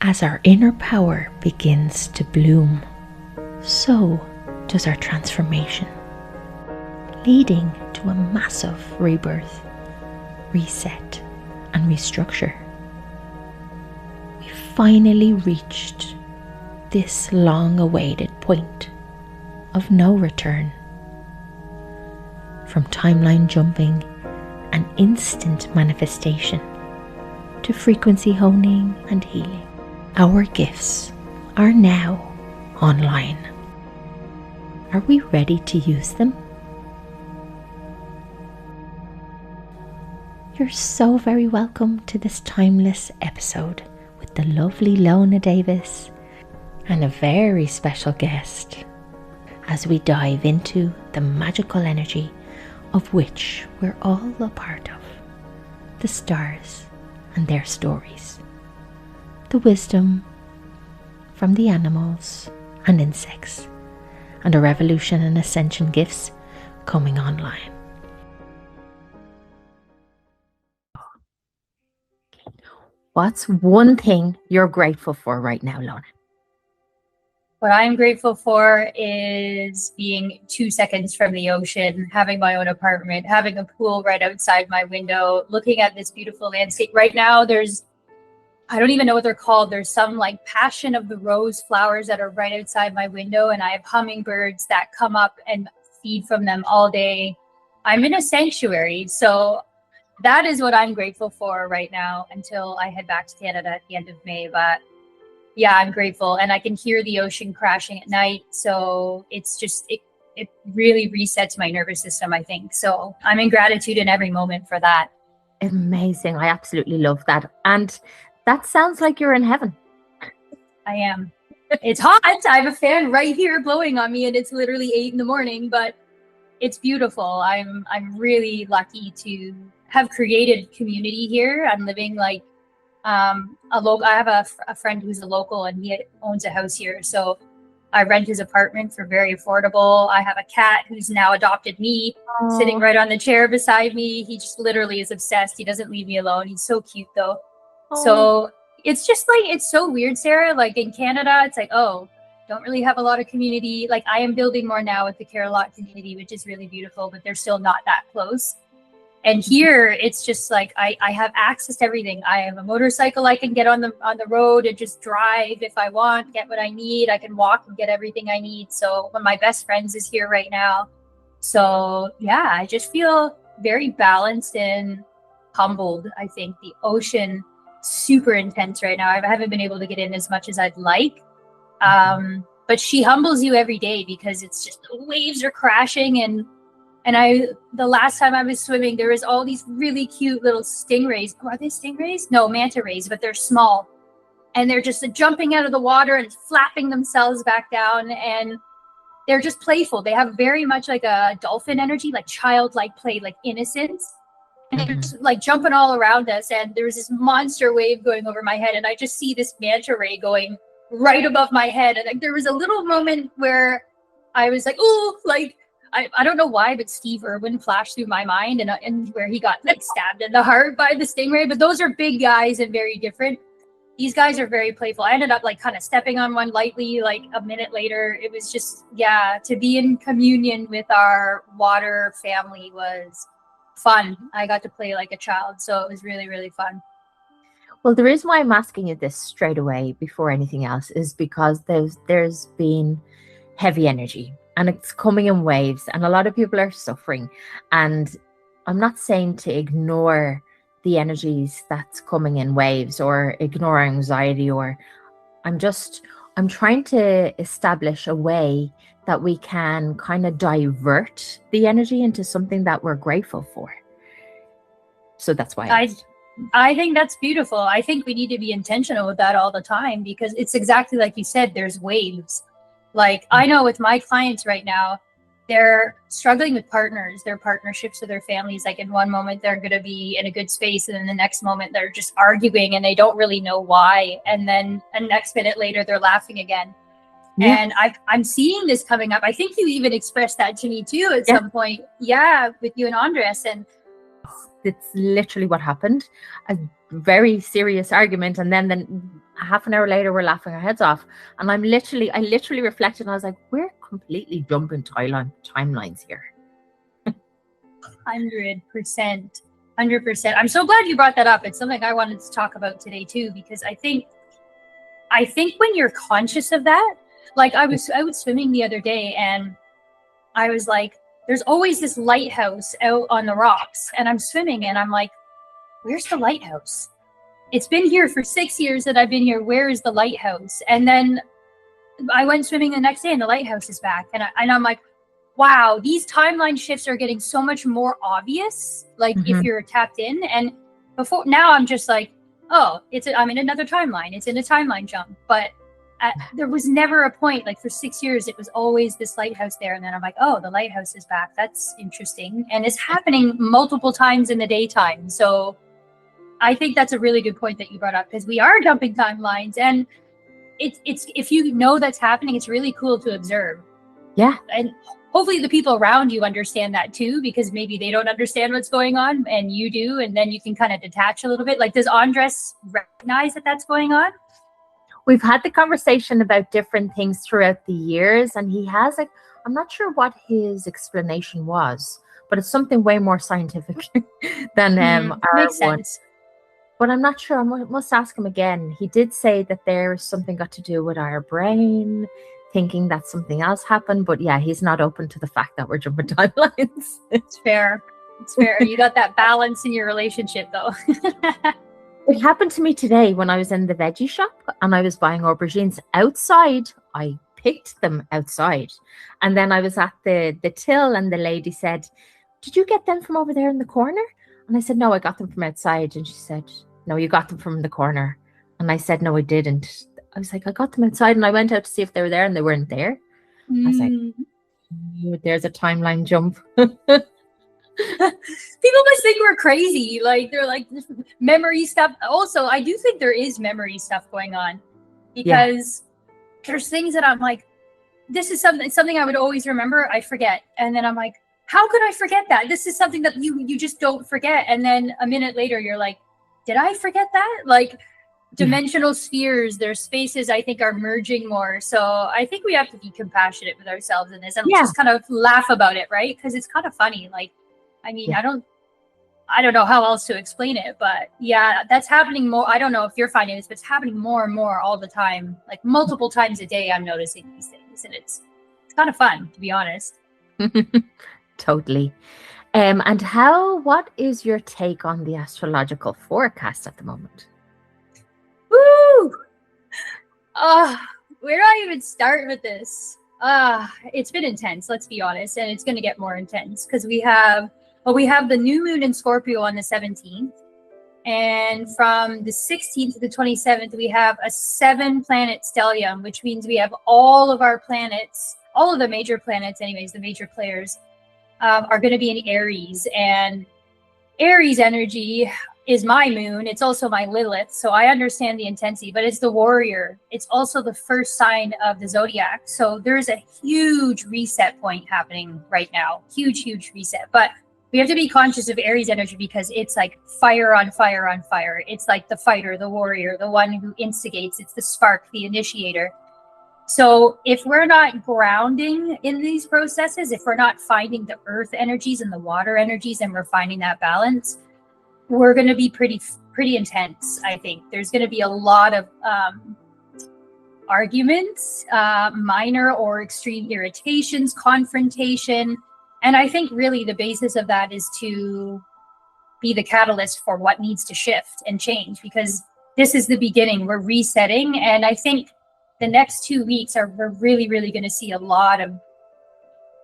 As our inner power begins to bloom, so does our transformation, leading to a massive rebirth, reset, and restructure. We finally reached this long-awaited point of no return. From timeline jumping and instant manifestation to frequency honing and healing, our gifts are now online. Are we ready to use them? You're so very welcome to this timeless episode with the lovely Lonna Davis and a very special guest as we dive into the magical energy of which we're all a part of, the stars and their stories, the wisdom from the animals and insects, and a revolution and ascension gifts coming online. What's one thing you're grateful for right now, Lonna? What I'm grateful for is being 2 seconds from the ocean, having my own apartment, having a pool right outside my window, looking at this beautiful landscape. Right now, I don't even know what they're called. There's some like passion of the rose flowers that are right outside my window, and I have hummingbirds that come up and feed from them all day. I'm in a sanctuary, so that is what I'm grateful for right now until I head back to Canada at the end of May. But yeah, I'm grateful, and I can hear the ocean crashing at night. So it's just, it really resets my nervous system, I think. So I'm in gratitude in every moment for that. Amazing. I absolutely love that. And that sounds like you're in heaven. I am. It's hot. I have a fan right here blowing on me, and it's literally 8 in the morning, but it's beautiful. I'm really lucky to have created community here. I'm living like I have a friend who's a local, and he owns a house here. So I rent his apartment for very affordable. I have a cat who's now adopted me, sitting right on the chair beside me. He just literally is obsessed. He doesn't leave me alone. He's so cute though. So it's just like, it's so weird, Sarah. Like in Canada, it's like, oh, don't really have a lot of community. Like I am building more now with the Care-a-Lot community, which is really beautiful, but they're still not that close. And here it's just like I have access to everything. I have a motorcycle I can get on the road and just drive if I want, get what I need. I can walk and get everything I need. So one of my best friends is here right now. So yeah, I just feel very balanced and humbled. I think the ocean super intense right now. I haven't been able to get in as much as I'd like. But she humbles you every day because it's just the waves are crashing and the last time I was swimming, there was all these really cute little stingrays. Are they stingrays? No, manta rays, but they're small. And they're just jumping out of the water and flapping themselves back down. And they're just playful. They have very much like a dolphin energy, like childlike play, like innocence. And they're just like jumping all around us. And there was this monster wave going over my head. And I just see this manta ray going right above my head. And like, there was a little moment where I was like, oh, like, I don't know why, but Steve Irwin flashed through my mind and where he got like stabbed in the heart by the stingray. But those are big guys and very different. These guys are very playful. I ended up like kind of stepping on one lightly, like a minute later. It was just, yeah, to be in communion with our water family was fun. I got to play like a child. So it was really, really fun. Well, the reason why I'm asking you this straight away before anything else is because there's been heavy energy. And it's coming in waves, and a lot of people are suffering. And I'm not saying to ignore the energies that's coming in waves or ignore anxiety, or I'm trying to establish a way that we can kind of divert the energy into something that we're grateful for. So that's why I think that's beautiful. I think we need to be intentional with that all the time because it's exactly like you said, there's waves. Like I know with my clients right now, they're struggling with partners, their partnerships with their families. Like in one moment, they're going to be in a good space. And then the next moment they're just arguing and they don't really know why. And then the next minute later, they're laughing again. Yeah. And I'm seeing this coming up. I think you even expressed that to me too at some point. Yeah, with you and Andres. And it's literally what happened. A very serious argument. And then half an hour later, we're laughing our heads off. And I literally reflected and I was like, we're completely jumping timelines here. 100%. 100%. I'm so glad you brought that up. It's something I wanted to talk about today too, because I think when you're conscious of that, like I was swimming the other day and I was like, there's always this lighthouse out on the rocks, and I'm swimming and I'm like, where's the lighthouse? It's been here for 6 years that I've been here. Where is the lighthouse? And then I went swimming the next day and the lighthouse is back. And I'm like, wow, these timeline shifts are getting so much more obvious. Like if you're tapped in, and before now I'm just like, oh, I'm in another timeline. It's in a timeline jump. But there was never a point, like for 6 years, it was always this lighthouse there. And then I'm like, oh, the lighthouse is back. That's interesting. And it's happening multiple times in the daytime. So I think that's a really good point that you brought up, because we are jumping timelines, and it's if you know that's happening, it's really cool to observe. Yeah. And hopefully the people around you understand that too, because maybe they don't understand what's going on and you do, and then you can kind of detach a little bit. Like, does Andres recognize that that's going on? We've had the conversation about different things throughout the years, and he has, like, I'm not sure what his explanation was, but it's something way more scientific than our Makes one. sense. But I'm not sure. I must ask him again. He did say that there's something got to do with our brain, thinking that something else happened. But yeah, he's not open to the fact that we're jumping timelines. It's fair. It's fair. You got that balance in your relationship, though. It happened to me today when I was in the veggie shop and I was buying aubergines outside. I picked them outside. And then I was at the till, and the lady said, "Did you get them from over there in the corner?" And I said, "No, I got them from outside." And she said, "No, you got them from the corner." And I said, "No, I didn't." I was like, "I got them outside," and I went out to see if they were there, and they weren't there. I was like, there's a timeline jump. People must think we're crazy. Like, they're like memory stuff. Also, I do think there is memory stuff going on, because there's things that I'm like, this is something I would always remember. I forget. And then I'm like, how could I forget that? This is something that you just don't forget. And then a minute later, you're like, did I forget that? Like, dimensional spheres, their spaces, I think, are merging more. So I think we have to be compassionate with ourselves in this, and just kind of laugh about it, right? Because it's kind of funny. Like, I mean, I don't know how else to explain it, but yeah, that's happening more. I don't know if you're finding this, but it's happening more and more all the time. Like multiple times a day, I'm noticing these things, and it's kind of fun, to be honest. Totally. And what is your take on the astrological forecast at the moment? Woo! Where do I even start with this? It's been intense, let's be honest, and it's going to get more intense, because we have the new moon in Scorpio on the 17th, and from the 16th to the 27th, we have a 7-planet stellium, which means we have all of our planets, all of the major planets, anyways, the major players, are going to be in Aries. And Aries energy is my moon. It's also my Lilith, so I understand the intensity, but it's the warrior. It's also the first sign of the zodiac. So there's a huge reset point happening right now. Huge, huge reset. But we have to be conscious of Aries energy, because it's like fire on fire on fire. It's like the fighter, the warrior, the one who instigates. It's the spark, the initiator. So if we're not grounding in these processes, if we're not finding the earth energies and the water energies, and we're finding that balance, we're going to be pretty intense. I think there's going to be a lot of arguments, minor or extreme irritations, confrontation. And I think really the basis of that is to be the catalyst for what needs to shift and change, because this is the beginning. We're resetting. And I think the next 2 weeks we're really, really going to see a lot of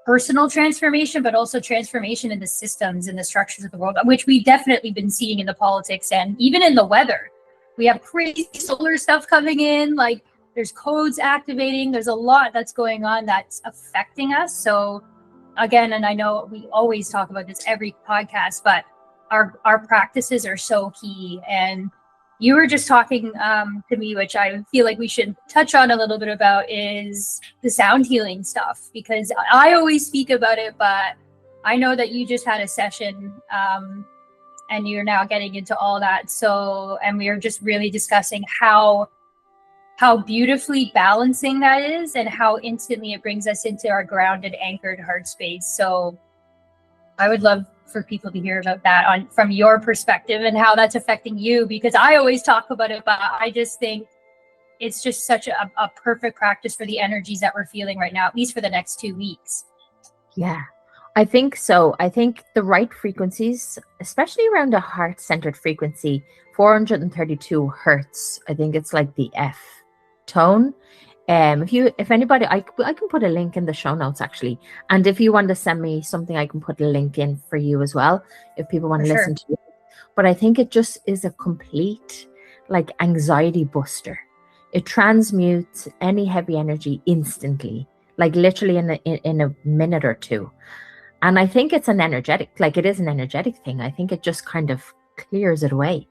personal transformation, but also transformation in the systems and the structures of the world, which we've definitely been seeing in the politics and even in the weather. We have crazy solar stuff coming in, like there's codes activating. There's a lot that's going on that's affecting us. So again, and I know we always talk about this every podcast, but our practices are so key. And you were just talking to me, which I feel like we should touch on a little bit about, is the sound healing stuff, because I always speak about it, but I know that you just had a session and you're now getting into all that. So, and we are just really discussing how how beautifully balancing that is, and how instantly it brings us into our grounded, anchored heart space. So I would love for people to hear about that from your perspective and how that's affecting you, because I always talk about it, but I just think it's just such a perfect practice for the energies that we're feeling right now, at least for the next 2 weeks. Yeah, I think so. I think the right frequencies, especially around a heart-centered frequency, 432 hertz. I think it's like the F tone. If anybody, I can put a link in the show notes actually. And if you want to send me something, I can put a link in for you as well, if people want to listen to it. But I think it just is a complete like anxiety buster. It transmutes any heavy energy instantly, like literally in a minute or two. And I think it's an energetic, like it is an energetic thing. I think it just kind of clears it away.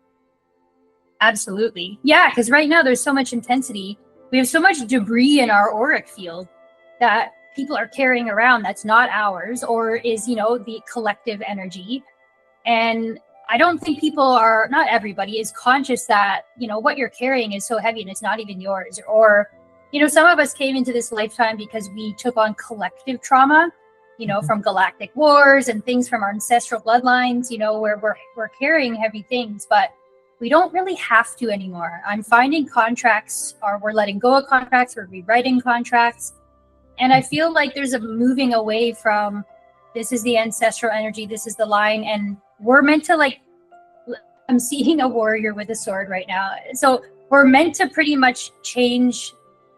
Absolutely. Yeah, because right now there's so much intensity. We have so much debris in our auric field that people are carrying around that's not ours, or is, you know, the collective energy. And I don't think people are, not everybody is conscious that, you know, what you're carrying is so heavy and it's not even yours. Or, you know, some of us came into this lifetime because we took on collective trauma, you know, from galactic wars and things from our ancestral bloodlines, you know, where we're carrying heavy things, but we don't really have to anymore. I'm finding contracts, or we're letting go of contracts, we're rewriting contracts. And I feel like there's a moving away from, this is the ancestral energy, this is the line, and we're meant to, like, I'm seeing a warrior with a sword right now. So we're meant to pretty much change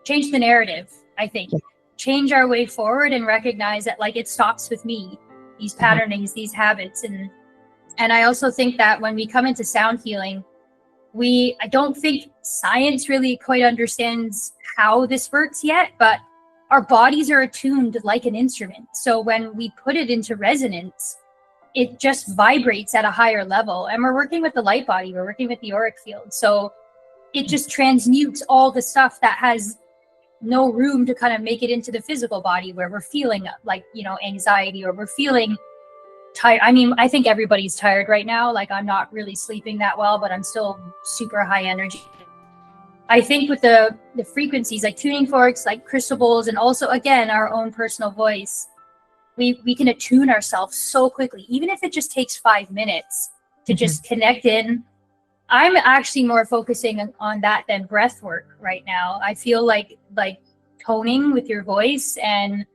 the narrative, I think. Change our way forward and recognize that, like, it stops with me, these patternings, these habits. And I also think that when we come into sound healing, I don't think science really quite understands how this works yet, but our bodies are attuned like an instrument. So when we put it into resonance, it just vibrates at a higher level. And we're working with the light body, we're working with the auric field. So it just transmutes all the stuff that has no room to kind of make it into the physical body, where we're feeling like, you know, anxiety, or we're feeling tired. I mean, I think everybody's tired right now. Like, I'm not really sleeping that well, but I'm still super high energy. I think with the frequencies, like tuning forks, like crystal bowls, and also, again, our own personal voice, we can attune ourselves so quickly, even if it just takes 5 minutes to just connect in. I'm actually more focusing on that than breath work right now. I feel like toning with your voice, and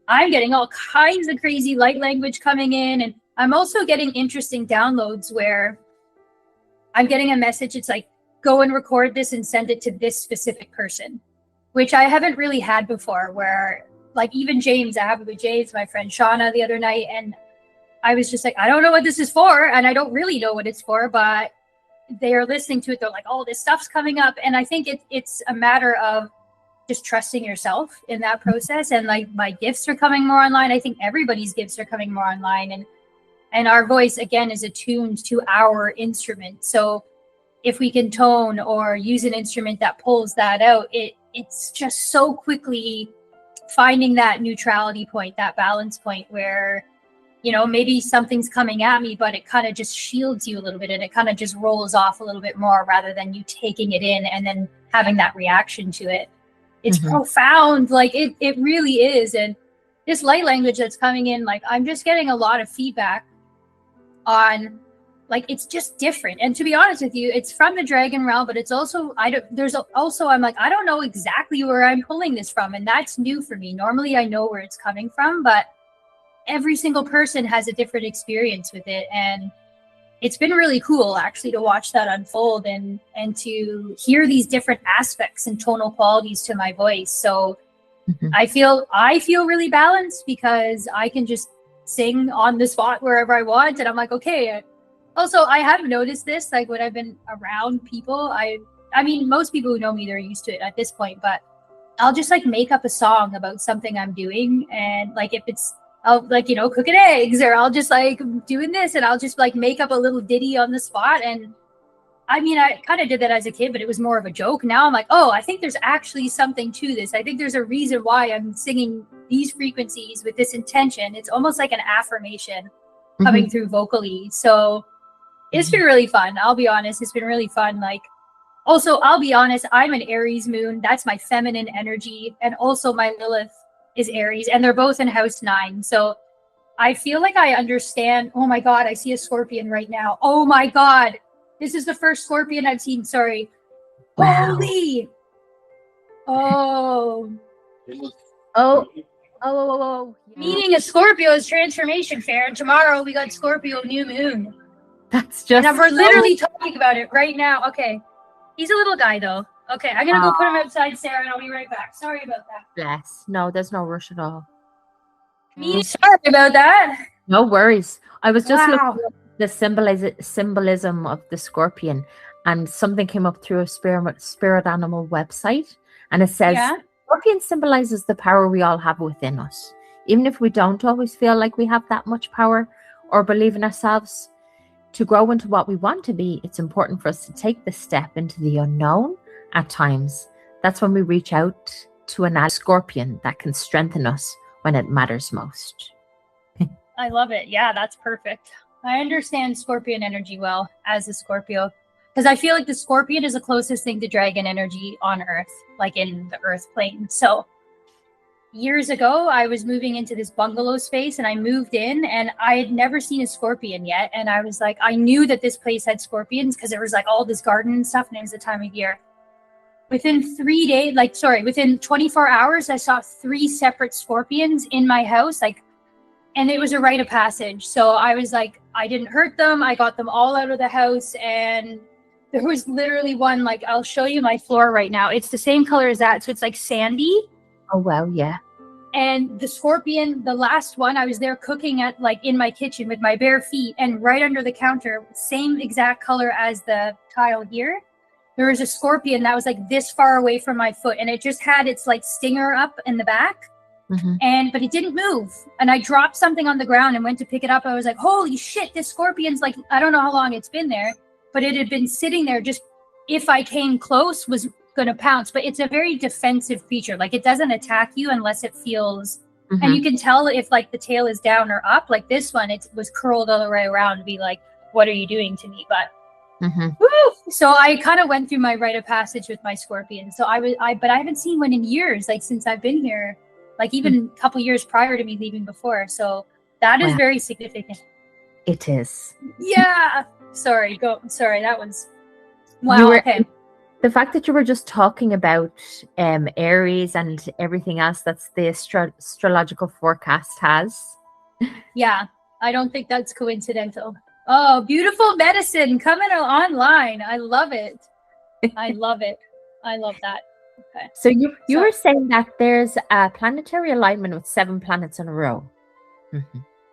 I'm getting all kinds of crazy light language coming in. And I'm also getting interesting downloads where I'm getting a message. It's like, go and record this and send it to this specific person, which I haven't really had before, where, like, even James, I have it with James, my friend Shauna, the other night. And I was just like, I don't know what this is for. And I don't really know what it's for, but they are listening to it. They're like, oh, this stuff's coming up. And I think it's a matter of just trusting yourself in that process. And like, my gifts are coming more online. I think everybody's gifts are coming more online. And our voice, again, is attuned to our instrument. So if we can tone or use an instrument that pulls that out, it's just so quickly finding that neutrality point, that balance point, where, you know, maybe something's coming at me, but it kind of just shields you a little bit, and it kind of just rolls off a little bit more, rather than you taking it in and then having that reaction to it. It's profound. Like, it really is. And this light language that's coming in, like, I'm just getting a lot of feedback on, like, it's just different. And to be honest with you, it's from the dragon realm, but it's also, I'm like, I don't know exactly where I'm pulling this from. And that's new for me. Normally I know where it's coming from, but every single person has a different experience with it. And it's been really cool, actually, to watch that unfold and to hear these different aspects and tonal qualities to my voice. So I feel really balanced, because I can just sing on the spot wherever I want. And I'm like, okay. Also, I have noticed this, like, when I've been around people, I mean, most people who know me, they're used to it at this point, but I'll just, like, make up a song about something I'm doing. And, like, if it's, I'll, like, you know, cooking eggs, or I'll just, like, doing this, and I'll just, like, make up a little ditty on the spot. And I mean, I kind of did that as a kid, but it was more of a joke. Now I'm like, oh, I think there's actually something to this. I think there's a reason why I'm singing these frequencies with this intention. It's almost like an affirmation coming through vocally. So it's been really fun. I'll be honest. It's been really fun. Like, Also, I'll be honest, I'm an Aries moon. That's my feminine energy. And also my Lilith is Aries, and they're both in house 9. So I feel like I understand. Oh my God, I see a scorpion right now. Oh my God. This is the first scorpion I've seen. Sorry. Wow. Holy. Oh. Oh. Meeting a Scorpio is transformation fair. And tomorrow we got Scorpio new moon. That's just. And we're literally talking about it right now. Okay. He's a little guy though. Okay. I'm going to go put him outside, Sarah, and I'll be right back. Sorry about that. Bless. No, there's no rush at all. Sorry about that. No worries. I was just Wow. looking at the symbolism of the scorpion, and something came up through a spirit animal website, and it says scorpion symbolizes the power we all have within us. Even if we don't always feel like we have that much power or believe in ourselves to grow into what we want to be, it's important for us to take the step into the unknown at times. That's when we reach out to an scorpion that can strengthen us when it matters most. I love it. Yeah, that's perfect. I understand scorpion energy well as a Scorpio, because I feel like the scorpion is the closest thing to dragon energy on Earth, like in the Earth plane. So years ago, I was moving into this bungalow space, and I moved in, and I had never seen a scorpion yet. And I was like, I knew that this place had scorpions because there was like all this garden and stuff, and it was the time of year. Within 3 days, within 24 hours, I saw 3 separate scorpions in my house, and it was a rite of passage. So I was like, I didn't hurt them. I got them all out of the house, and there was literally one, like, I'll show you my floor right now. It's the same color as that, so it's like sandy. Oh, wow, yeah. And the scorpion, the last one, I was there cooking at, like, in my kitchen with my bare feet, and right under the counter, same exact color as the tile here, there was a scorpion that was like this far away from my foot, and it just had its like stinger up in the back. But it didn't move. And I dropped something on the ground and went to pick it up. I was like, holy shit, this scorpion's like, I don't know how long it's been there, but it had been sitting there, just if I came close was going to pounce. But it's a very defensive creature. Like, it doesn't attack you unless it feels, and you can tell if like the tail is down or up. Like this one, it was curled all the way around to be like, what are you doing to me? But woo! So I kind of went through my rite of passage with my scorpion. So but I haven't seen one in years, like since I've been here, like even a couple years prior to me leaving before. So that is very significant. It is. Yeah. Sorry. That was wow. Okay. The fact that you were just talking about Aries and everything else that's the astrological forecast has. Yeah. I don't think that's coincidental. Oh, beautiful medicine coming online. I love it. I love it. I love that. Okay. So you were saying that there's a planetary alignment with 7 planets in a row.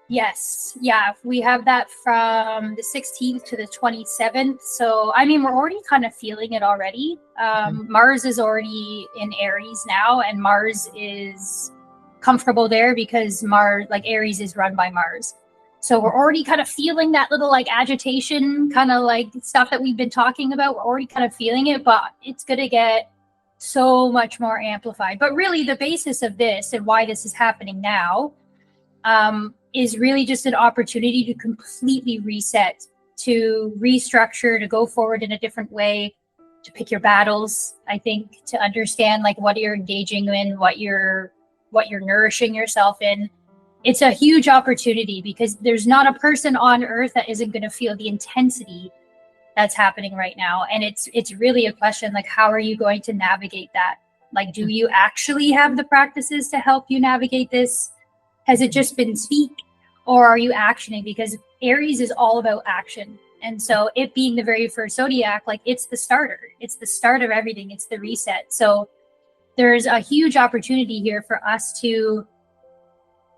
Yes. Yeah. We have that from the 16th to the 27th. So, I mean, we're already kind of feeling it already. Mars is already in Aries now, and Mars is comfortable there because Aries is run by Mars. So we're already kind of feeling that little like agitation, kind of like stuff that we've been talking about. We're already kind of feeling it, but it's going to get so much more amplified. But really the basis of this and why this is happening now is really just an opportunity to completely reset, to restructure, to go forward in a different way, to pick your battles, I think, to understand like what you're engaging in, what you're nourishing yourself in. It's a huge opportunity because there's not a person on earth that isn't going to feel the intensity that's happening right now. And it's really a question, like, how are you going to navigate that? Like, do you actually have the practices to help you navigate this? Has it just been speak, or are you actioning? Because Aries is all about action. And so it being the very first zodiac, like, it's the starter. It's the start of everything. It's the reset. So there's a huge opportunity here for us to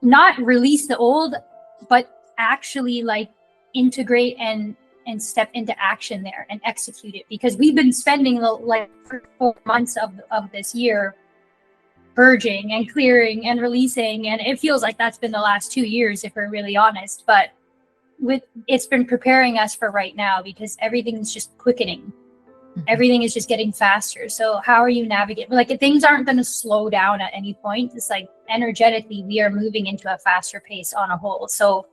not release the old, but actually like integrate and step into action there and execute it, because we've been spending like 4 months of this year purging and clearing and releasing, and it feels like that's been the last 2 years if we're really honest, but it's been preparing us for right now because everything's just quickening. Everything is just getting faster. So how are you navigating? Like, things aren't going to slow down at any point. It's like energetically, we are moving into a faster pace on a whole. So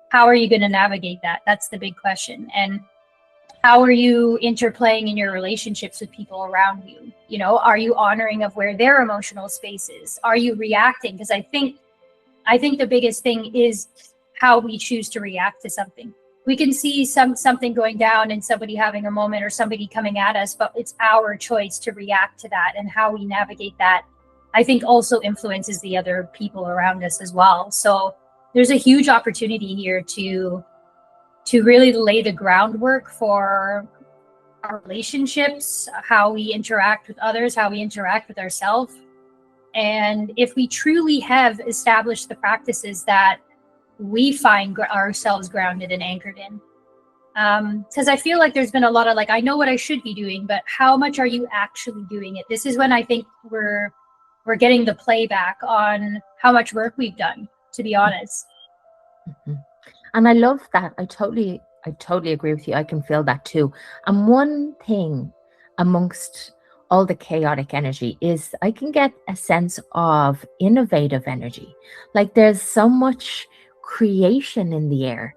how are you going to navigate that? That's the big question. And how are you interplaying in your relationships with people around you? You know, are you honoring of where their emotional space is? Are you reacting? Because I think the biggest thing is how we choose to react to something. We can see something going down and somebody having a moment or somebody coming at us, but it's our choice to react to that, and how we navigate that, I think, also influences the other people around us as well. So there's a huge opportunity here to really lay the groundwork for our relationships, how we interact with others, how we interact with ourselves. And if we truly have established the practices that we find ourselves grounded and anchored in. Because I feel like there's been a lot of like, I know what I should be doing, but how much are you actually doing it? This is when I think we're getting the playback on how much work we've done, to be honest. Mm-hmm. And I love that. I totally agree with you. I can feel that too. And one thing amongst all the chaotic energy is I can get a sense of innovative energy. Like there's so much creation in the air.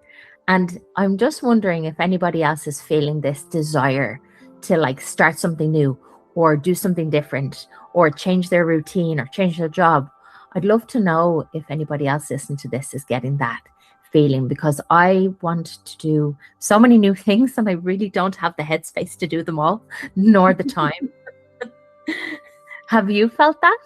And I'm just wondering if anybody else is feeling this desire to like start something new or do something different or change their routine or change their job. I'd love to know if anybody else listening to this is getting that feeling, because I want to do so many new things and I really don't have the headspace to do them all, nor the time. Have you felt that?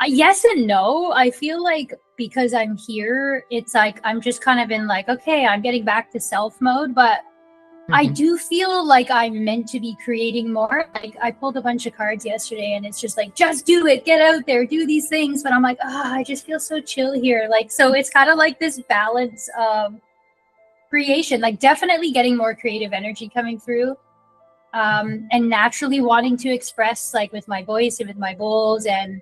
Yes and no. I feel like because I'm here, it's like I'm just kind of in like, okay, I'm getting back to self mode, but I do feel like I'm meant to be creating more. Like I pulled a bunch of cards yesterday and it's just like, just do it, get out there, do these things. But I'm like, I just feel so chill here. Like, so it's kind of like this balance of creation, like definitely getting more creative energy coming through. And naturally wanting to express like with my voice and with my bowls and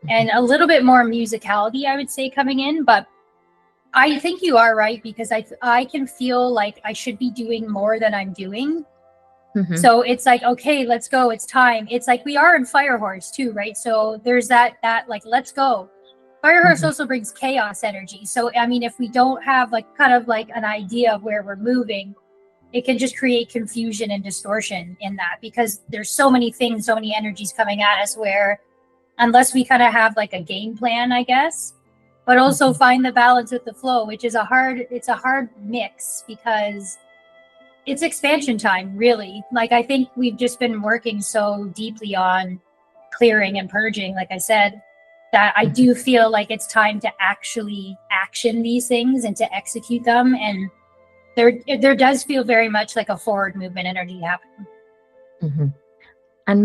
a little bit more musicality, I would say, coming in. But I think you are right, because I can feel like I should be doing more than I'm doing. So it's like, okay, let's go. It's time. It's like we are in Firehorse too, right? So there's that like, let's go. Firehorse also brings chaos energy. So, I mean, if we don't have like kind of like an idea of where we're moving, it can just create confusion and distortion in that, because there's so many things, so many energies coming at us, where unless we kind of have like a game plan, I guess, but also find the balance with the flow, which is a hard mix, because it's expansion time, really. Like, I think we've just been working so deeply on clearing and purging, like I said, that I do feel like it's time to actually action these things and to execute them. And there does feel very much like a forward movement energy happening. And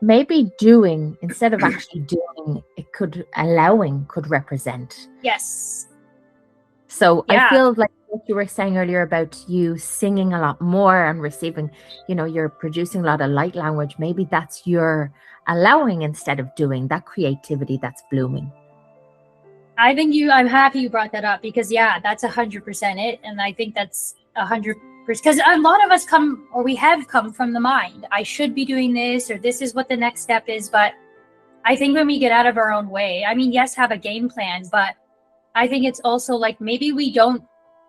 maybe doing instead of actually doing, it could allowing could represent. Yes. So yeah. I feel like what you were saying earlier about you singing a lot more and receiving, you're producing a lot of light language. Maybe that's your allowing instead of doing, that creativity that's blooming. I'm happy you brought that up, because that's 100% it. And I think that's 100%, because a lot of us we have come from the mind. I should be doing this, or this is what the next step is. But I think when we get out of our own way, I mean, yes, have a game plan, but I think it's also like, maybe we don't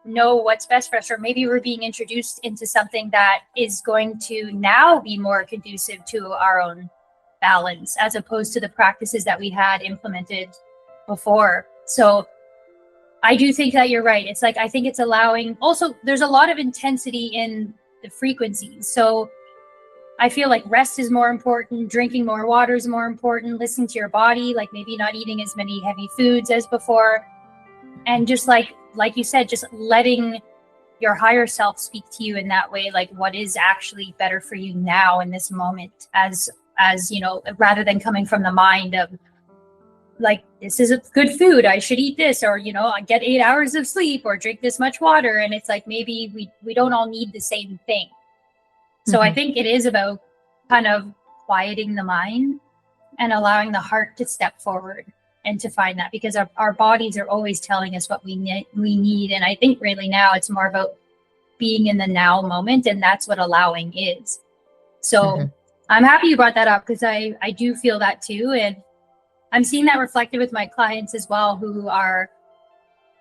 know what's best for us, or maybe we're being introduced into something that is going to now be more conducive to our own balance, as opposed to the practices that we had implemented before. So I do think that you're right. It's like, I think it's allowing, also there's a lot of intensity in the frequencies. So I feel like rest is more important, drinking more water is more important, listening to your body, like maybe not eating as many heavy foods as before. And just like you said, just letting your higher self speak to you in that way, like what is actually better for you now in this moment, as rather than coming from the mind of like, this is a good food, I should eat this, or I get 8 hours of sleep, or drink this much water. And it's like, maybe we don't all need the same thing. So I think it is about kind of quieting the mind and allowing the heart to step forward and to find that, because our bodies are always telling us what we need. And I think really now it's more about being in the now moment, and that's what allowing is. So I'm happy you brought that up, because I do feel that too. And I'm seeing that reflected with my clients as well, who are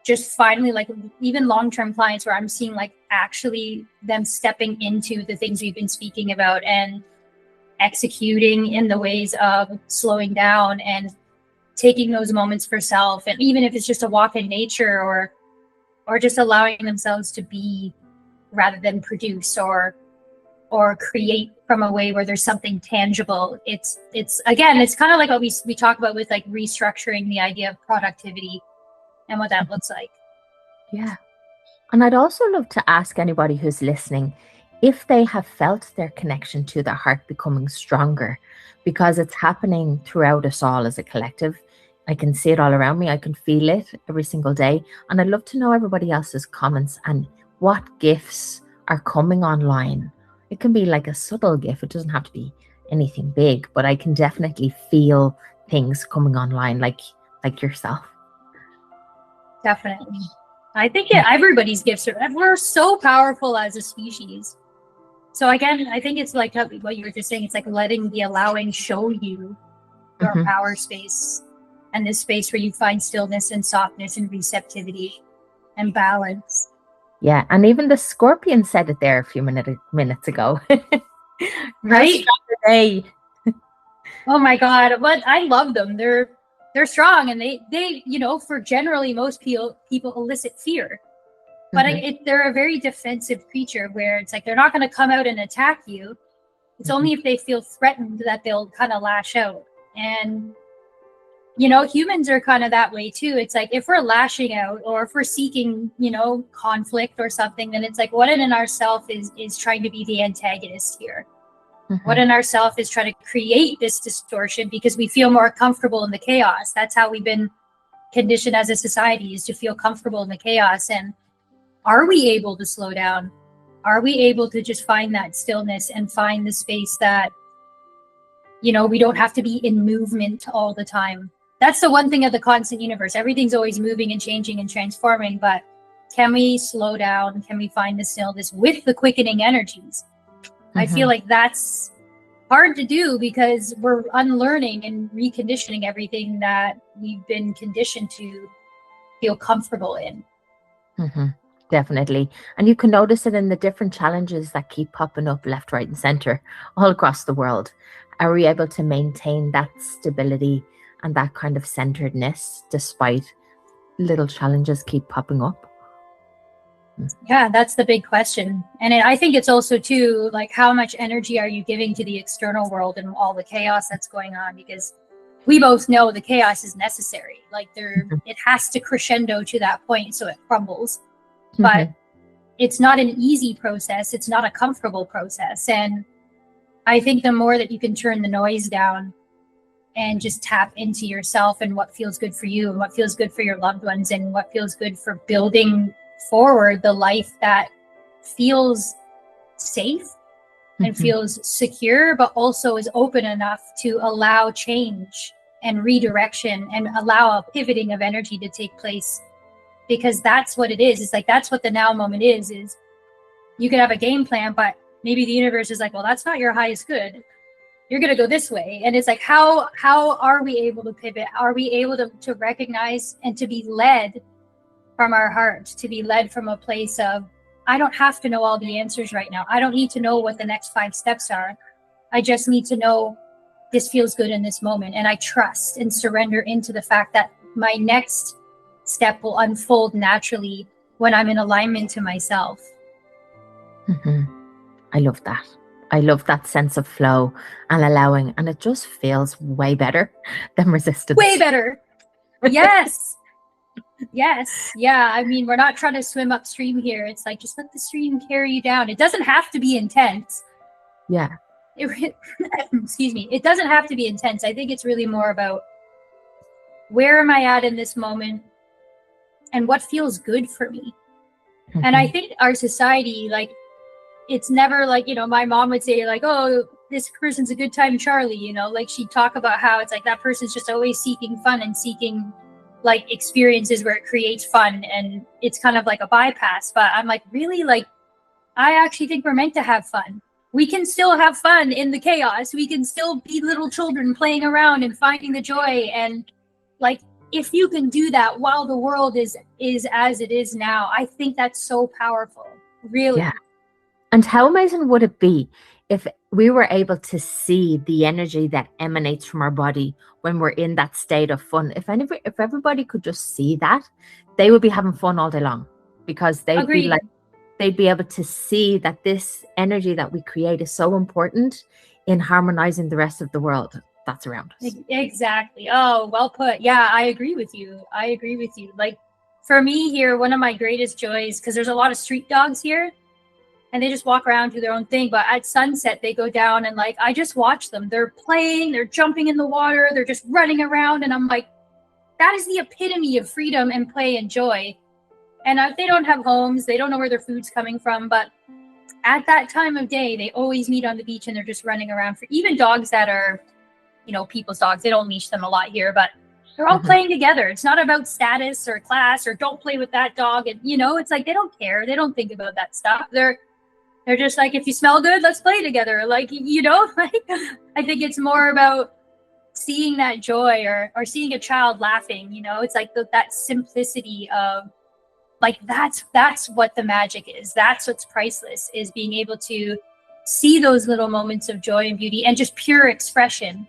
just finally, like, even long-term clients where I'm seeing like actually them stepping into the things we've been speaking about and executing in the ways of slowing down and taking those moments for self. And even if it's just a walk in nature or just allowing themselves to be rather than produce or create from a way where there's something tangible. It's again, it's kind of like what we talk about with like restructuring the idea of productivity and what that looks like. Yeah. And I'd also love to ask anybody who's listening if they have felt their connection to their heart becoming stronger, because it's happening throughout us all as a collective. I can see it all around me. I can feel it every single day. And I'd love to know everybody else's comments and what gifts are coming online. It can be like a subtle gift. It doesn't have to be anything big, but I can definitely feel things coming online like yourself. Definitely. I think everybody's gifts we're so powerful as a species. So again, I think it's like what you were just saying. It's like letting the allowing show you your power space and this space where you find stillness and softness and receptivity and balance. Yeah, and even the scorpion said it there a few minutes ago. Right? Oh my God, but I love them. They're strong, and they you know, for generally most people elicit fear. But they're a very defensive creature where it's like they're not going to come out and attack you. It's only if they feel threatened that they'll kind of lash out. And, you know, humans are kind of that way too. It's like if we're lashing out or if we're seeking, you know, conflict or something, then it's like what in ourself is trying to be the antagonist here. What in ourself is trying to create this distortion because we feel more comfortable in the chaos. That's how we've been conditioned as a society, is to feel comfortable in the chaos. And are we able to slow down? Are we able to just find that stillness and find the space that, you know, we don't have to be in movement all the time? That's the one thing of the constant universe. Everything's always moving and changing and transforming, but can we slow down? Can we find the stillness with the quickening energies? I feel like that's hard to do because we're unlearning and reconditioning everything that we've been conditioned to feel comfortable in. Definitely. And you can notice it in the different challenges that keep popping up left, right, and center all across the world. Are we able to maintain that stability and that kind of centeredness despite little challenges keep popping up? Yeah, that's the big question. And I think it's also too, like, how much energy are you giving to the external world and all the chaos that's going on? Because we both know the chaos is necessary. Like it has to crescendo to that point so it crumbles. But it's not an easy process. It's not a comfortable process. And I think the more that you can turn the noise down and just tap into yourself and what feels good for you and what feels good for your loved ones and what feels good for building forward the life that feels safe and feels secure, but also is open enough to allow change and redirection and allow a pivoting of energy to take place. Because that's what it is. It's like, that's what the now moment is you could have a game plan, but maybe the universe is like, well, that's not your highest good. You're going to go this way. And it's like, how are we able to pivot? Are we able to recognize and to be led from our heart, to be led from a place of, I don't have to know all the answers right now. I don't need to know what the next 5 steps are. I just need to know this feels good in this moment. And I trust and surrender into the fact that my next step will unfold naturally when I'm in alignment to myself. I love that. I love that sense of flow and allowing, and it just feels way better than resistance. Way better. Yes. Yes. Yeah. I mean, we're not trying to swim upstream here. It's like, just let the stream carry you down. It doesn't have to be intense. Yeah. Excuse me. It doesn't have to be intense. I think it's really more about where am I at in this moment and what feels good for me. And I think our society, like, it's never like, you know, my mom would say like, oh, this person's a good time Charlie, you know, like she'd talk about how it's like that person's just always seeking fun and seeking like experiences where it creates fun, and it's kind of like a bypass. But I'm like, really, like, I actually think we're meant to have fun. We can still have fun in the chaos. We can still be little children playing around and finding the joy. And like, if you can do that while the world is as it is now, I think that's so powerful, really. Yeah. And how amazing would it be if we were able to see the energy that emanates from our body when we're in that state of fun? If everybody could just see that, they would be having fun all day long, because they'd Agreed. be like, they'd be able to see that this energy that we create is so important in harmonizing the rest of the world that's around us. Exactly. Oh, well put. Yeah, I agree with you. Like, for me here, one of my greatest joys, because there's a lot of street dogs here, and they just walk around, do their own thing. But at sunset, they go down, and like, I just watch them. They're playing, they're jumping in the water, they're just running around. And I'm like, that is the epitome of freedom and play and joy. And they don't have homes, they don't know where their food's coming from. But at that time of day, they always meet on the beach, and they're just running around. For even dogs that are, you know, people's dogs, they don't leash them a lot here, but they're all playing together. It's not about status or class or don't play with that dog. And, you know, it's like, they don't care. They don't think about that stuff. They're just like, if you smell good, let's play together. Like, you know, like, I think it's more about seeing that joy, or seeing a child laughing, you know, it's like that simplicity of, like, that's what the magic is. That's what's priceless, is being able to see those little moments of joy and beauty and just pure expression,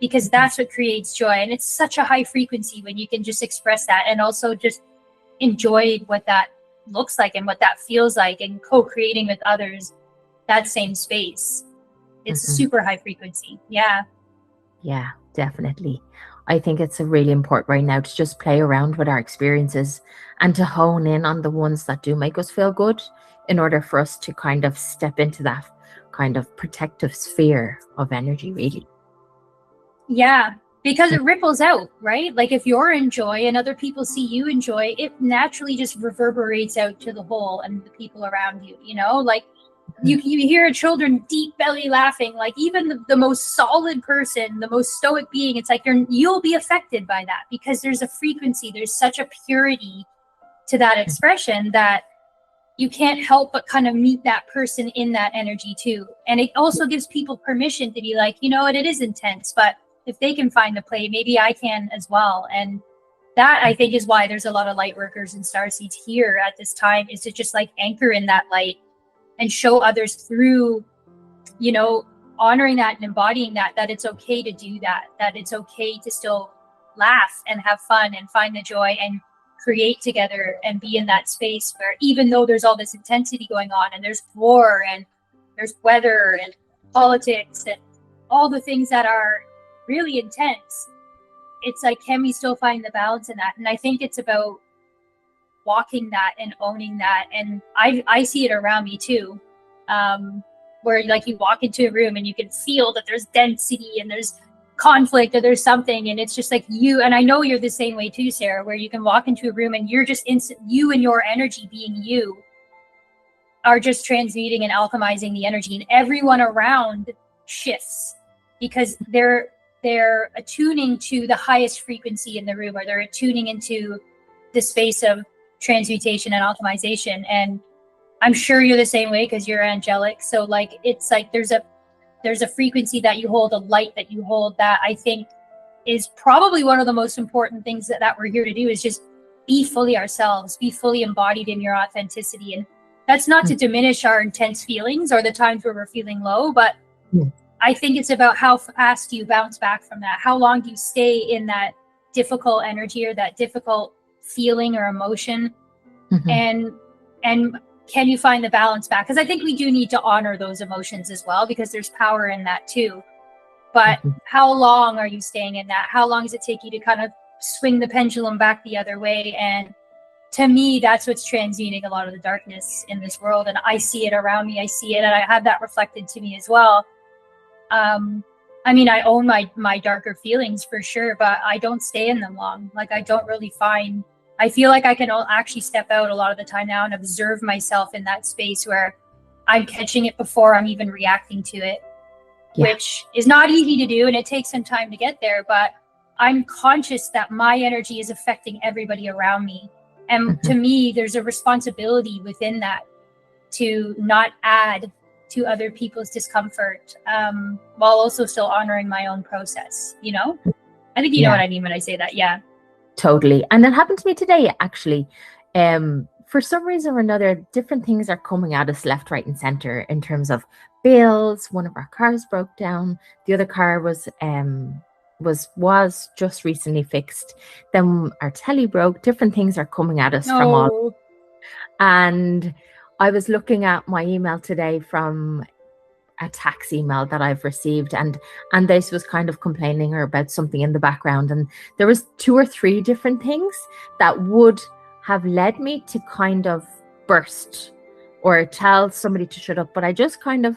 because that's what creates joy. And it's such a high frequency when you can just express that, and also just enjoy what that looks like and what that feels like, and co-creating with others that same space. It's super high frequency. Yeah, definitely. I think it's really important right now to just play around with our experiences and to hone in on the ones that do make us feel good, in order for us to kind of step into that kind of protective sphere of energy, really. Yeah, because it ripples out, right? Like, if you're in joy and other people see you in joy, it naturally just reverberates out to the whole and the people around you, you know? Like, you hear children deep belly laughing, like, even the most solid person, the most stoic being, it's like you'll be affected by that, because there's a frequency, there's such a purity to that expression that you can't help but kind of meet that person in that energy too. And it also gives people permission to be like, you know what, it is intense, but if they can find the play, maybe I can as well. And that, I think, is why there's a lot of light workers and starseeds here at this time, is to just like anchor in that light and show others through, you know, honoring that and embodying that it's okay to do that it's okay to still laugh and have fun and find the joy and create together and be in that space where, even though there's all this intensity going on, and there's war and there's weather and politics and all the things that are really intense, it's like, can we still find the balance in that? And I think it's about walking that and owning that. And I see it around me too, where like you walk into a room and you can feel that there's density and there's conflict or there's something, and it's just like you, and I know you're the same way too, Sarah, where you can walk into a room and you're just you and your energy being you are just transmuting and alchemizing the energy, and everyone around shifts because they're attuning to the highest frequency in the room, or they're attuning into the space of transmutation and alchemization. And I'm sure you're the same way because you're angelic. So like, it's like there's a frequency that you hold, a light that you hold, that I think is probably one of the most important things that we're here to do, is just be fully ourselves, be fully embodied in your authenticity. And that's not to diminish our intense feelings or the times where we're feeling low, but I think it's about how fast do you bounce back from that? How long do you stay in that difficult energy or that difficult feeling or emotion? And can you find the balance back? Because I think we do need to honor those emotions as well, because there's power in that too. But how long are you staying in that? How long does it take you to kind of swing the pendulum back the other way? And to me, that's what's transmuting a lot of the darkness in this world. And I see it around me. I see it, and I have that reflected to me as well. I mean, I own my darker feelings for sure, but I don't stay in them long. Like, I don't really find, I feel like I can actually step out a lot of the time now and observe myself in that space where I'm catching it before I'm even reacting to it, which is not easy to do. And it takes some time to get there, but I'm conscious that my energy is affecting everybody around me. And to me, there's a responsibility within that to not add to other people's discomfort, while also still honoring my own process, you know? I think you know what I mean when I say that. Yeah. Totally. And it happened to me today, actually. For some reason or another, different things are coming at us left, right, and center in terms of bills. One of our cars broke down. The other car was just recently fixed. Then our telly broke. Different things are coming at us from all. No. And I was looking at my email today from a tax email that I've received, and this was kind of complaining about something in the background, and there was 2 or 3 different things that would have led me to kind of burst or tell somebody to shut up, but I just kind of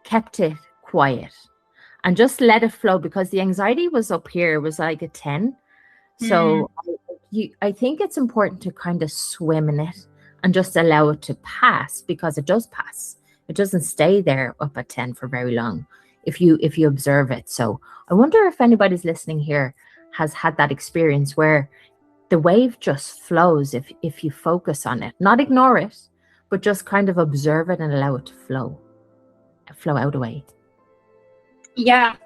kept it quiet and just let it flow, because the anxiety was up here. It was like a 10. So I think it's important to kind of swim in it and just allow it to pass, because it does pass. It doesn't stay there up at 10 for very long if you observe it. So I wonder if anybody's listening here has had that experience where the wave just flows if you focus on it, not ignore it, but just kind of observe it and allow it to flow out away. Yeah,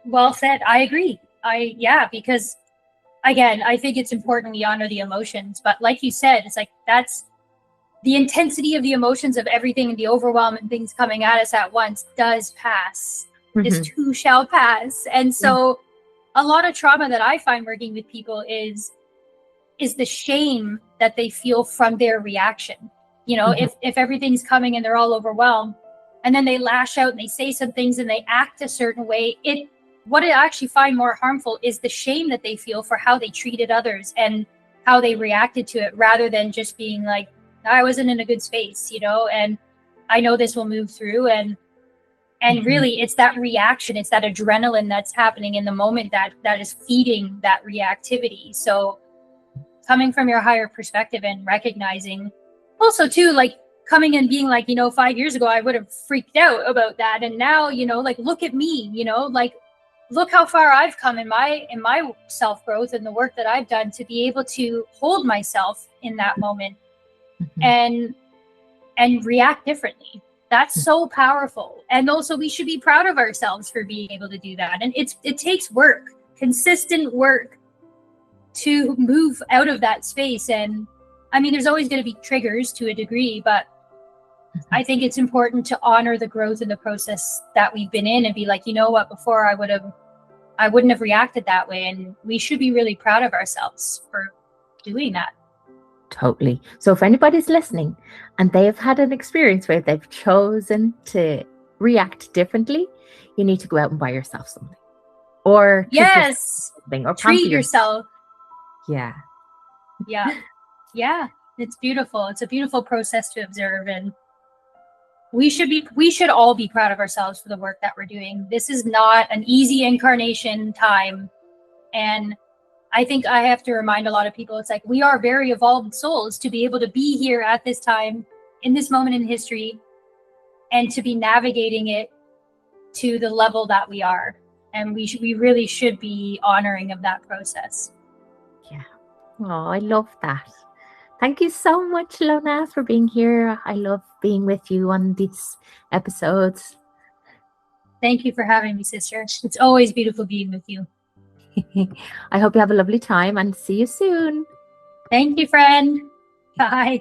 well said. I agree. Because again, I think it's important we honor the emotions, but like you said, it's like that's the intensity of the emotions of everything and the overwhelm and things coming at us at once does pass. This too shall pass. And so a lot of trauma that I find working with people is the shame that they feel from their reaction. You know, if everything's coming and they're all overwhelmed, and then they lash out and they say some things and they act a certain way, what I actually find more harmful is the shame that they feel for how they treated others and how they reacted to it, rather than just being like, I wasn't in a good space, you know, and I know this will move through. And really it's that reaction, it's that adrenaline that's happening in the moment that is feeding that reactivity. So coming from your higher perspective and recognizing also too, like coming and being like, 5 years ago, I would have freaked out about that. And now, like, look at me, like, look how far I've come in my self-growth and the work that I've done to be able to hold myself in that moment and react differently. That's so powerful. And also we should be proud of ourselves for being able to do that. And it takes work, consistent work, to move out of that space. And I mean, there's always going to be triggers to a degree, but I think it's important to honor the growth and the process that we've been in and be like, you know what, before I wouldn't have reacted that way. And we should be really proud of ourselves for doing that. Totally. So if anybody's listening and they've had an experience where they've chosen to react differently, you need to go out and buy yourself something. Or something, or treat yourself. Yeah. Yeah. It's beautiful. It's a beautiful process to observe, and we should all be proud of ourselves for the work that we're doing. This is not an easy incarnation time. And I think I have to remind a lot of people, it's like, we are very evolved souls to be able to be here at this time, in this moment in history, and to be navigating it to the level that we are. And we really should be honoring of that process. Yeah. Oh, I love that. Thank you so much, Lonna, for being here. I love being with you on these episodes. Thank you for having me, sister. It's always beautiful being with you. I hope you have a lovely time and see you soon. Thank you, friend. Bye.